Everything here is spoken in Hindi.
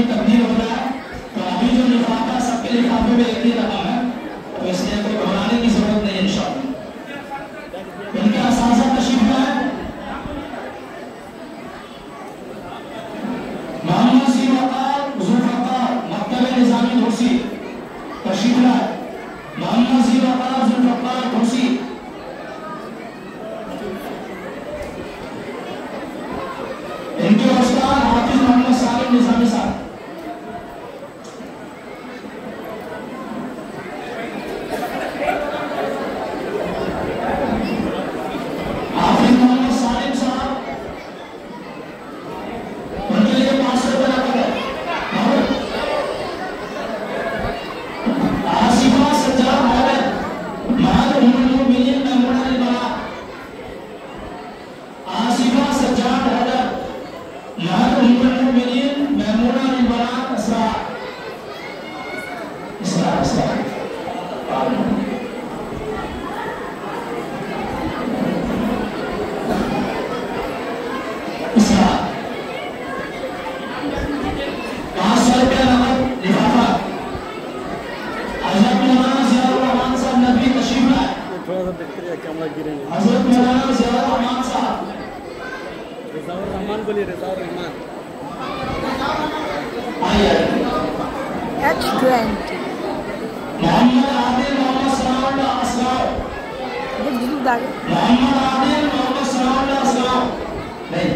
अभी तब्दील हो रहा है, तो अभी जो लिफाफा सबके लिफाफे में एक ही रकम है, तो इसलिए कोई घबराने की जरूरत नहीं है इंशाअल्लाह। इनके असासा तशरीफ लाए मोहम्मद सी वकार जुल्फकार मकतब निजामी धूसी तशरीफ लाए। मोहम्मद सी वकार जुल्फकार धूसी। इनके उस्ताद हाफिज मोहम्मद सालिम निजामी साहब। हाफिज मोहम्मद सालिम साहब, उनके लिए 500 रुपये रखा गया। आसिफा सज्जाद हैदर महद उम्मुल मोमिनीन मैमूना अल बरात। आसिफा सज्जाद हैदर महद उम्मुल मोमिनीन मैमूना अल बरात इसरा इसरा इसरा इसरा 500 रुपया नकद लिफाफा। हजरत मौलाना जियाउर रहमान साहब नबी तशरीफ लाए। थोड़ा सा देखते रहिए, कैमरा गिरेंगे। हजरत मौलाना जियाउर रहमान साहब। रिजाउर रहमान बोलिए, रिजाउर रहमान। आइए। H20 Mohammad Adil Mohammad सलाउल्लाह Aslam. This is the Mohammad Adil Mohammad सलाउल्लाह अस्लाम। नहीं